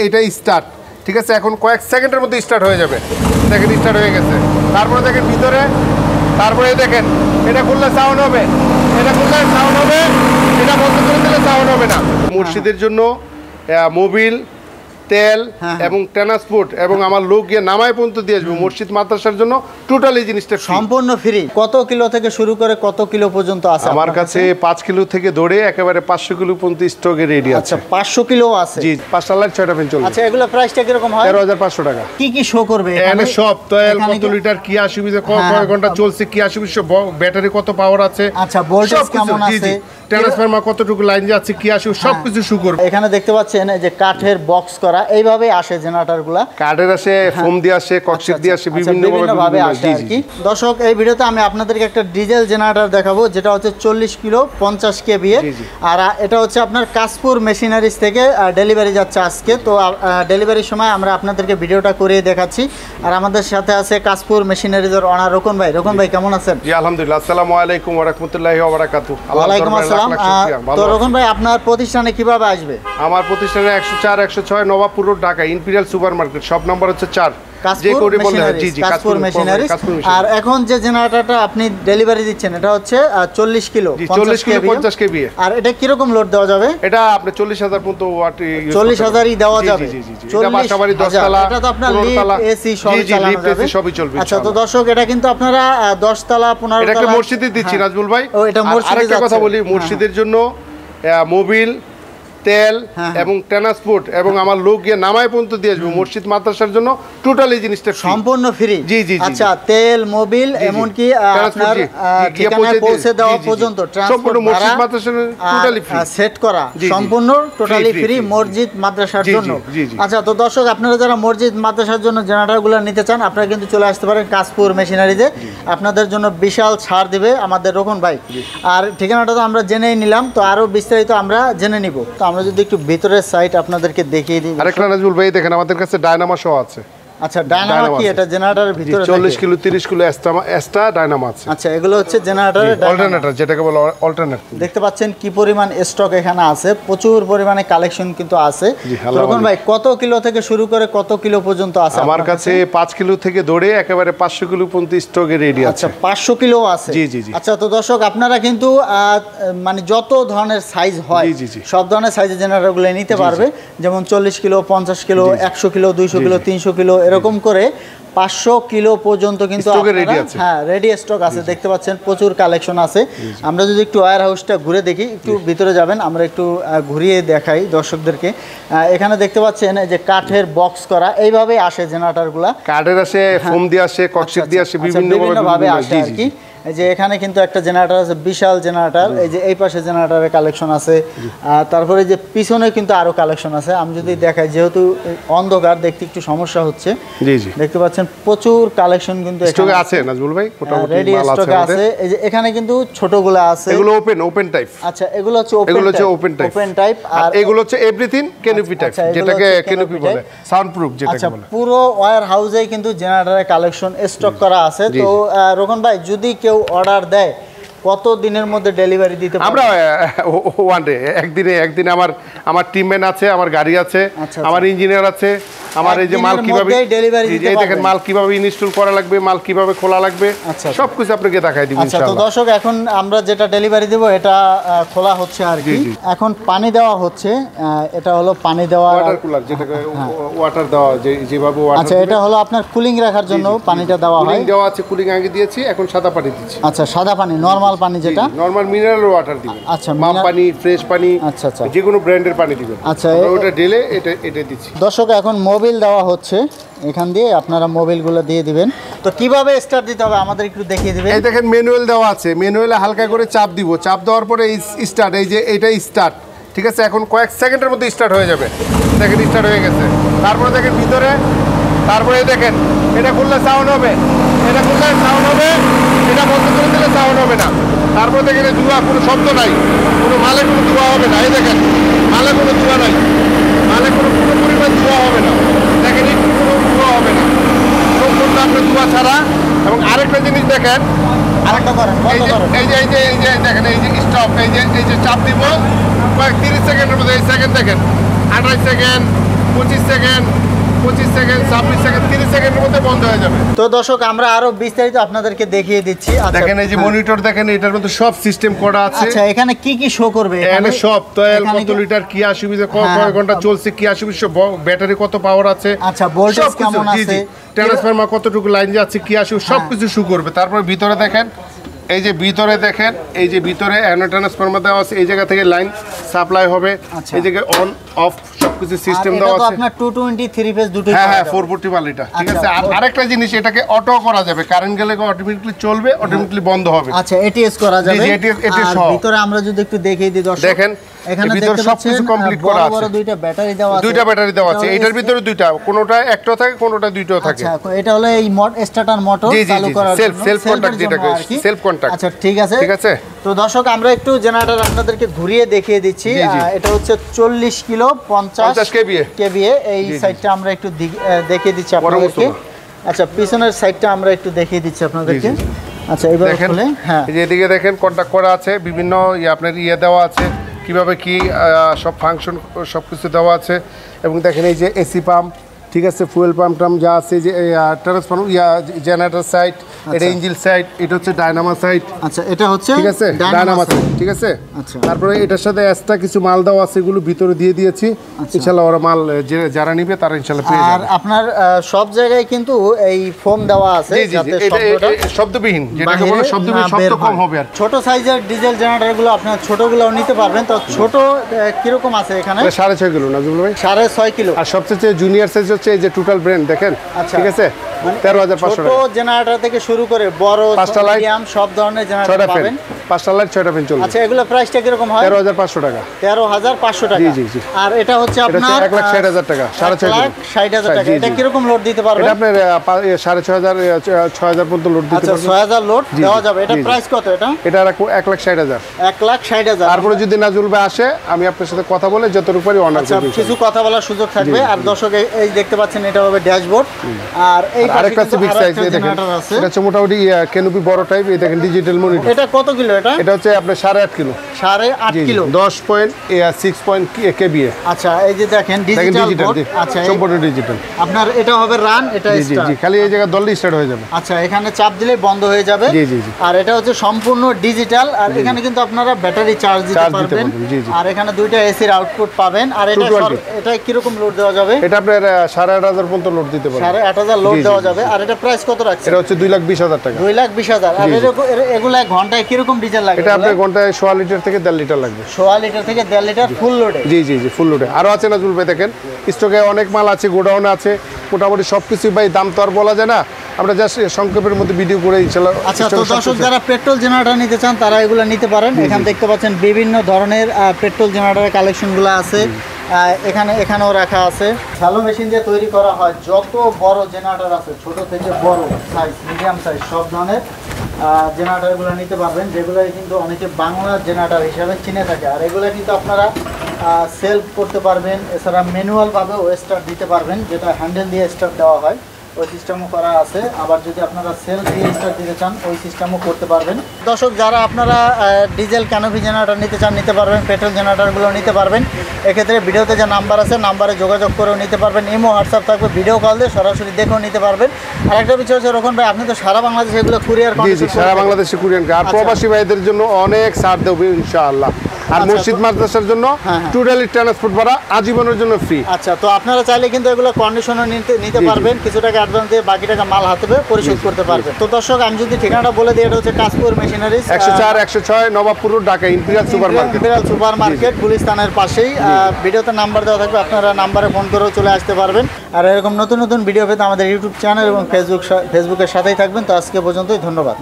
এইটা স্টার্ট, ঠিক আছে? এখন কয়েক সেকেন্ডের মধ্যে স্টার্ট হয়ে যাবে। দেখেন স্টার্ট হয়ে গেছে। তারপরে দেখেন ভিতরে, তারপরে দেখেন এটা খুললে সাউন্ড হবে, এটা খুললে সাউন্ড হবে, এটা বন্ধ করে দিলে সাউন্ড হবে না। মসজিদের জন্য মোবিল, তেল এবং ট্রান্সপোর্ট এবং আমার লোক গিয়ে নামায় পর্যন্ত দিয়ে আসবে। মসজিদ মাদ্রাসার জন্য টোটালি জিনিসটা সম্পূর্ণ ফ্রি। কত কিলো থেকে শুরু করে কত কিলো পর্যন্ত আছে আমার কাছে? 5 কিলো থেকে ধরে একেবারে 500 কিলো পর্যন্ত স্টকে রেডি আছে। আচ্ছা 500 কিলো আছে? জি, 5টা লাইট 6টা ফ্যান চলবে। আচ্ছা এগুলো প্রাইসটা কি রকম হয়? 13500 টাকা। কি কি শো করবে এখানে? সব তেল কত লিটার, কি অসুবিধা, কয় ঘন্টা চলছে, কি অসুবিধা, ব্যাটারি কত পাওয়ার আছে, আচ্ছা ভোল্টেজ কেমন আছে, ট্রান্সফরমার কতটুকু লাইন যাচ্ছে, কি অসুবিধা, সবকিছু শো করবে। এখানে দেখতে পাচ্ছেন যে কাঠের বক্স করা, এইভাবে আসে জেনারেটরগুলো। কাঠের আসে, ফোম দিয়ে আসে, ককশিট দিয়ে আসে, বিভিন্ন ভাবে আসে আর কি। দর্শক এই ভিডিওতে আমি আপনাদেরকে একটা ডিজেল জেনারেটর দেখাবো, যেটা হচ্ছে 40 কিলো 50 কেভি এর। আর এটা হচ্ছে আপনার কাশপুর মেশিনারিজ থেকে ডেলিভারি যাচ্ছে আজকে। তো ডেলিভারির সময় আমরা আপনাদেরকে ভিডিওটা করে দেখাচ্ছি। আর আমাদের সাথে আছে কাশপুর মেশিনারিজের ওনার রোকন ভাই। রোকন ভাই কেমন আছেন? জি আলহামদুলিল্লাহ। আসসালামু আলাইকুম ওয়া রাহমাতুল্লাহি ওয়া বারাকাতুহু। ওয়ালাইকুম আসসালাম। তো রোকন ভাই আপনার প্রতিষ্ঠানে কিভাবে আসবে? আমার প্রতিষ্ঠানে 104 106 Nawabpur road, Dhaka, imperial supermarket, shop number হচ্ছে 4। আর এখন যে জেনারেটরটা আপনি ডেলিভারি দিচ্ছেন এটা হচ্ছে 40 কিলো 50 কেভি। আর এটা কিরকম লোড দেওয়া যাবে? এটা আপনি 40000 পর্যন্ত ওয়াট 40000ই দেওয়া যাবে। এটা বাসাবাড়ি 10 তলা, এটা তো আপনার লিফট, এসি সবই চালানো যাবে, সবই চলবে। আচ্ছা তো দর্শক এটা কিন্তু আপনারা 10 তলা 15 তলা। এটা একটা মসজিদে দিচ্ছি নাজমুল ভাই। ও এটা মসজিদে। আরেকটা কথা বলি, মসজিদের জন্য মোবিল, তেল এবং ট্রান্সপোর্ট এবং আমার লোক গিয়ে নামায় পর্যন্ত দিয়ে আসবে। মসজিদ মাদ্রাসার জন্য টোটালি জিনিসটা সম্পূর্ণ ফ্রি। জি জি। আচ্ছা তেল, মোবিল, এমনকি আপনার ঠিকানায় পৌঁছে দেওয়া পর্যন্ত সম্পূর্ণ মসজিদ মাদ্রাসার টোটালি ফ্রি, সেট করা সম্পূর্ণ টোটালি ফ্রি মসজিদ মাদ্রাসার জন্য। আচ্ছা তো দর্শক আপনারা যারা মসজিদ মাদ্রাসার জন্য জেনারেটরগুলো নিতে চান আপনারা কিন্তু চলে আসতে পারেন কাশপুর মেশিনারিতে। আপনাদের জন্য বিশাল ছাড় দিবে আমাদের রোকন ভাই। আর ঠিকানাটা তো আমরা জেনেই নিলাম, তো আরো বিস্তারিত আমরা জেনে নিব। তো আমরা যদি একটু ভিতরের সাইট আপনাদেরকে দেখিয়ে দিই। আরেকটা নাজমুল ভাই দেখেন আমাদের কাছে ডায়নামো সহ আছে। আচ্ছা ডায়নামো কি এটা জেনারেটরের ভিতরে? 40 কিলো 30 কিলো এক্সট্রা ডায়নামো আছে। আচ্ছা এগুলো হচ্ছে জেনারেটরের অল্টারনেটর, যেটাকে বলে অল্টারনেটর। দেখতে পাচ্ছেন কি পরিমাণ স্টক এখানে আছে, প্রচুর পরিমাণে কালেকশন কিন্তু আছে। রোকন ভাই কত কিলো থেকে শুরু করে কত কিলো পর্যন্ত আছে? আমার কাছে 5 কিলো থেকে ধরে একেবারে 500 কিলো পর্যন্ত স্টকে রেডি আছে। আচ্ছা 500 কিলো আছে? জি জি জি। আচ্ছা তো দর্শক আপনারা কিন্তু মানে যত ধরনের সাইজ হয় সব ধরনের সাইজের জেনারেটরগুলো নিতে পারবে। যেমন 40 kilo 50 kilo 100 kilo 200 kilo 300 kilo এরকম করে 500 কিলো পর্যন্ত কিন্তু রেডি স্টক আছে। দেখতে পাচ্ছেন প্রচুর কালেকশন আছে। আমরা যদি একটু ওয়্যার হাউসটা ঘুরে দেখি, একটু ভিতরে যাবেন, আমরা একটু ঘুরিয়ে দেখাই দর্শকদেরকে। এখানে দেখতে পাচ্ছেন যে কাঠের বক্স করা, এইভাবে আসে জেনারেটরগুলো। কাঠের আসে, ফোম দিয়ে আসে, ককশিট দিয়ে আসে, বিভিন্ন ভাবে আসে আর কি। এই যে এখানে কিন্তু একটা জেনারেটর আছে, বিশাল জেনারেটর। এই যে এই পাশে জেনারেটরের কালেকশন আছে। তারপরে যে পিছনে কিন্তু আরো কালেকশন আছে। আমি যদি দেখাই, যেহেতু অন্ধকার দেখতে একটু সমস্যা হচ্ছে। জি জি। দেখতে পাচ্ছেন প্রচুর কালেকশন কিন্তু স্টকে আছে নাজমুল ভাই, মোটামুটি রেডি স্টকে আছে। এই যে এখানে কিন্তু ছোটগুলো আছে, এগুলো ওপেন টাইপ। আচ্ছা এগুলো হচ্ছে ওপেন টাইপ। আর এগুলো হচ্ছে এভরিথিং ক্যানোপি টাইপ, যেটাকে ক্যানোপি বলে, সাউন্ড প্রুফ যেটাকে বলে। পুরো ওয়্যার হাউসে কিন্তু জেনারেটরের কালেকশন স্টক করা আছে। তো রোকন ভাই যদি কেউ অর্ডার দেয় কত দিনের মধ্যে ডেলিভারি দিতে পারবে? আমরা ওয়ান ডে, একদিনে আমার টিমম্যান আছে, আমার গাড়ি আছে, আমার ইঞ্জিনিয়ার আছে, আমার এই যে মাল কিভাবে এই দেখেন মাল কিভাবে ইনস্টল করা লাগবে, মাল কিভাবে খোলা লাগবে, সবকিছু আপনাকে দেখাই দিব ইনশাআল্লাহ। আচ্ছা তো দর্শক এখন আমরা যেটা ডেলিভারি দেব এটা খোলা হচ্ছে আর কি। এখন পানি দেওয়া হচ্ছে, এটা হলো পানি দেওয়া ওয়াটার কুলার, যেটাকে ওয়াটার দেওয়া যেভাবে ওয়াটার। আচ্ছা এটা হলো আপনার কুলিং রাখার জন্য পানিটা দেওয়া হয়। কুলিং দেওয়া আছে, কুলিং আগে দিয়েছি, এখন সাদা পানি দিচ্ছি। আচ্ছা সাদা পানি, নরমাল পানি, যেটা নরমাল মিনারেল ওয়াটার দিবেন। আচ্ছা মাপ পানি, ফ্রেশ পানি, আচ্ছা যে কোনো ব্র্যান্ডের পানি দিবেন। আচ্ছা ওটা ঢেলে এটা দিচ্ছি। দর্শক এখন মোবিল দেওয়া হচ্ছে, এখান দিয়ে আপনারা মোবিলগুলো দিয়ে দিবেন। তো কিভাবে স্টার্ট দিতে হবে আমাদের একটু দেখিয়ে দিবেন। এই দেখেন ম্যানুয়াল দেওয়া আছে, ম্যানুয়ালে হালকা করে চাপ দিব, চাপ দেওয়ার পরে এই স্টার্ট, এই যে এটা স্টার্ট, ঠিক আছে? এখন কয়েক সেকেন্ডের মধ্যে স্টার্ট হয়ে যাবে। দেখেন স্টার্ট হয়ে গেছে। তারপরে দেখেন ভিতরে, তারপরে দেখেন এটা খুললে সাউন্ড হবে, এটা খুললে সাউন্ড হবে, এটা বন্ধ করে দিলে সাউন্ড হবে না। তারপরে দেখেন ধোঁয়া, কোনো শব্দ নাই, কোনো মালে কোনো ধোঁয়া হবে না। এই দেখেন মালে কোনো ধোঁয়া নাই, মালে কোনো পরিমাণ ধোঁয়া হবে না। দেখেন একটু কোনো ধোঁয়া হবে না, সম্পূর্ণ আপনার ধোঁয়া ছাড়া। এবং আরেকটা জিনিস দেখেন, আরেকটা করেন, এই যে দেখেন, এই যে স্টপ, এই যে চাপ দিব কয়েক 30 সেকেন্ডের মধ্যে। এই সেকেন্ড দেখেন 28 সেকেন্ড, 25 সেকেন্ড 26 সেকেন্ড 26 সেকেন্ড 30 সেকেন্ডের মধ্যে বন্ধ হয়ে যাবে। তো দর্শক আমরা আরো বিস্তারিত আপনাদেরকে দেখিয়ে দিচ্ছি। দেখেন এই যে মনিটর দেখেন, এটার মধ্যে সব সিস্টেম করা আছে। আচ্ছা এখানে কি কি শো করবে? এখানে সব তেল কত লিটার, কি অসুবিধা, কয় ঘন্টা চলছে, কি অসুবিধা, ব্যাটারি কত পাওয়ার আছে, আচ্ছা ভোল্টেজ কেমন আছে, ট্রান্সফরমার কতটুকু লাইন যাচ্ছে, কি অসুবিধা, সবকিছু শো করবে। তারপর ভিতরে দেখেন, এই যে ভিতরে দেখেন, এই যে ভিতরে ট্রান্সফরমার দেওয়া আছে, এই জায়গা থেকে লাইন সাপ্লাই হবে, এই জায়গায় অন অফ সবকিছু সিস্টেম দেওয়া আছে। আপনার 223 ফেজ দুটোই, হ্যাঁ 440 ওয়াট এটা, ঠিক আছে। আর আরেকটা জিনিস, এটাকে অটো করা যাবে, কারেন্ট গেলে অটোমেটিক্যালি চলবে, অটোমেটিক্যালি বন্ধ হবে। আচ্ছা এটিএস করা যাবে। এটিএস আর ভিতরে আমরা যদি একটু দেখিয়ে দিই দর্শক, দেখেন এখানে ভিতরে সবকিছু কমপ্লিট করা আছে। বড় দুইটা ব্যাটারি দেওয়া আছে, দুইটা ব্যাটারি দেওয়া আছে। এটার ভিতরে দুইটা, কোনোটা একটা থাকে, কোনোটা দুইটাও থাকে। আচ্ছা এটা হলো এই স্টার্টার মোটর চালু করার জন্য, সেলফ কন্টাক্ট যেটাকে, সেলফ কন্টাক্ট। আচ্ছা ঠিক আছে, ঠিক আছে। তো দর্শক আমরা একটু জেনারেটর আপনাদেরকে ঘুরিয়ে দেখিয়ে দিচ্ছি। এটা হচ্ছে 40 কিলো 50 কেভিএ। এই সাইডটা আমরা একটু দেখিয়ে দিচ্ছি আপনাদেরকে। আচ্ছা পিছনের সাইডটা আমরা একটু দেখিয়ে দিচ্ছি আপনাদেরকে। আচ্ছা এবারে খুলে, হ্যাঁ এই যে এদিকে দেখেন কন্টাক্ট করা আছে, বিভিন্ন আপনার দেওয়া আছে, কিভাবে কি সব ফাংশন সবকিছু দেওয়া আছে। এবং দেখেন এই যে এসি পাম্প, ঠিক আছে, ফুয়েল পাম্প টাম যা আছে, যে ট্রান্সফরমার জেনারেটর সাইড, এটা ইঞ্জিন সাইড, এটা হচ্ছে ডায়নামো সাইড। আচ্ছা এটা হচ্ছে ঠিক আছে ডায়নামো সাইড, ঠিক আছে। আচ্ছা তারপরে এটার সাথে এক্সট্রা কিছু মাল দেওয়া আছে, এগুলো ভিতরে দিয়ে দিয়েছি। ইনশাআল্লাহ ওরা মাল যারা নিবে তারা ইনশাআল্লাহ পেয়ে যাবে। আর আপনার সব জায়গায় কিন্তু এই ফোম দেওয়া আছে যাতে শব্দবিহীন, যেটাকে বলে শব্দবিহীন, শব্দ কম হবে। আর ছোট সাইজের ডিজেল জেনারেটরগুলো আপনার ছোটগুলোও নিতে পারবেন। তো ছোট কিরকম আছে এখানে? 6.5 কিলো নাজমুল ভাই, 6.5 কিলো। আর সবচেয়ে জুনিয়র সাইজ হচ্ছে এই যে টোটাল ব্র্যান্ড দেখেন, ঠিক আছে, 13,500 ছোট জেনারেটর থেকে শুরু করে বড় মিডিয়াম সব ধরনের জেনারেটর পাবেন। 5টা লাইট 6টা ফ্যান চলবে। আচ্ছা এগুলো প্রাইসটা কিরকম হয়? 13,500 টাকা। 13,500 টাকা। জি জি। আর এটা হচ্ছে আপনার 1,60,000 টাকা, 1,60,000 টাকা। এটা কিরকম লোড দিতে পারবে? এটা আপনার 6,500 6,000 পর্যন্ত লোড দিতে পারবে। আচ্ছা 6,000 লোড দেওয়া যাবে। এটা প্রাইস কত? এটা 1,60,000। 1,60,000। তারপরে যদি নাজুল ভাই আসে, আমি আপনার সাথে কথা বলে যতটুকু পারি অনার করব। কিছু কথা বলার সুযোগ থাকবে। আর দর্শক এই দেখতে পাচ্ছেন, এটা হবে ড্যাশবোর্ড। আর এই আরেকটা আছে বিগ সাইজ, এই দেখেন, এটা হচ্ছে মোটামুটি ক্যানোপি বড় টাইপ। এই দেখেন ডিজিটাল মনিটর। এটা কত কিলো? এটা হচ্ছে আপনার 8.5 কিলো। 8.5 kilo, 10.6 kVA. আচ্ছা এই যে দেখেন ডিজিটাল বোর্ড। আচ্ছা সম্পূর্ণ ডিজিটাল। আপনার এটা হবে রান, এটা স্টার্ট। জি, খালি এই জায়গা দললে স্টার্ট হয়ে যাবে। আচ্ছা এখানে চাপ দিলে বন্ধ হয়ে যাবে। জি জি। আর এটা হচ্ছে সম্পূর্ণ ডিজিটাল। আর এখানে কিন্তু আপনারা ব্যাটারি চার্জ দিতে পারবেন। আর এখানে দুইটা এসির আউটপুট পাবেন। আর এটা কি রকম লোড দেওয়া যাবে? এটা আপনার 8,500 পর্যন্ত লোড দিতে পারবেন। 8,500 লোড দেওয়া যাবে। আর এটা প্রাইস কত রাখছেন? এটা হচ্ছে 2,20,000 টাকা। 2,20,000। আর এগুলা ঘন্টায় কি রকম ডিজেল লাগে? এটা আপনার ঘন্টায় 1.5 লিটার থেকে 1.5 লিটার লাগবে। 1.5 লিটার থেকে 1.5 লিটার ফুল লোডে? জি জি জি, ফুল লোডে। আরো আছে নাজুল ভাই, দেখেন স্টকে অনেক মাল আছে, গোডাউনে আছে, মোটামুটি সবকিছু। ভাই দাম তো আর বলা যায় না, আমরা জাস্ট সংক্ষেপের মধ্যে ভিডিও করে ইনশাআল্লাহ। আচ্ছা তো দর্শক যারা পেট্রোল জেনারেটর নিতে চান তারা এগুলো নিতে পারেন। এখানে দেখতে পাচ্ছেন বিভিন্ন ধরনের পেট্রোল জেনারেটরের কালেকশনগুলো আছে। এখানেও রাখা আছে। শ্যালো মেশিন দিয়ে তৈরি করা হয় যত বড় জেনারেটর আছে, ছোট থেকে বড় সাইজ, মিডিয়াম সাইজ, সব ধরনের জেনারেটরগুলো নিতে পারবেন, যেগুলো কিন্তু অনেকে বাংলা জেনারেটর হিসাবে চিনে থাকে। আর এগুলো কিন্তু আপনারা সেলফ করতে পারবেন, এছাড়া ম্যানুয়ালভাবেও স্টার্ট দিতে পারবেন, যেটা হ্যান্ডেল দিয়ে স্টার্ট দেওয়া হয়, ওই সিস্টেমও করা আছে। আবার যদি আপনারা সেলফ দিয়ে স্টার্ট দিতে চান, ওই সিস্টেমও করতে পারবেন। দর্শক যারা আপনারা ডিজেল ক্যানোপি জেনারেটর নিতে চান নিতে পারবেন, পেট্রোল জেনারেটরগুলো নিতে পারবেন। এক্ষেত্রে ভিডিওতে যে নাম্বার আছে, নাম্বারে যোগাযোগ করেও নিতে পারবেন। ইমো হোয়াটসঅ্যাপ থাকবে, ভিডিও কল দিয়ে সরাসরি দেখেও নিতে পারবেন। আরেকটা বিষয় হচ্ছে রোকন ভাই, আপনি তো সারা বাংলাদেশে এগুলো কুরিয়ার কন্ডিশন, সারা বাংলাদেশে কুরিয়ার, আর প্রবাসী ভাইদের জন্য অনেক ছাড় দেব ইনশাআল্লাহ। আর মসজিদ মাদ্রাসার জন্য টোটালি ট্রান্সপোর্ট ভাড়া আজীবনের জন্য ফ্রি। আচ্ছা তো আপনারা চাইলে কিন্তু এগুলো কন্ডিশনও নিতে পারবেন, কিছু টাকা অ্যাডভান্স দিয়ে বাকি টাকা মাল হাতে পেয়ে পরিশোধ করতে পারবেন। তো দর্শক আমি যদি ঠিকানাটা বলে দিই, এটা হচ্ছে Kashpur machineries, 104-106 Nawabpur Dhaka, imperial super market, গুলিস্তানের পাশেই। ভিডিওতে নাম্বার দেওয়া থাকবে, আপনারা নাম্বারে ফোন করেও চলে আসতে পারবেন। আর এরকম নতুন নতুন ভিডিও পেতে আমাদের ইউটিউব চ্যানেল এবং ফেসবুকের সাথেই থাকবেন। তো আজকে পর্যন্তই, ধন্যবাদ।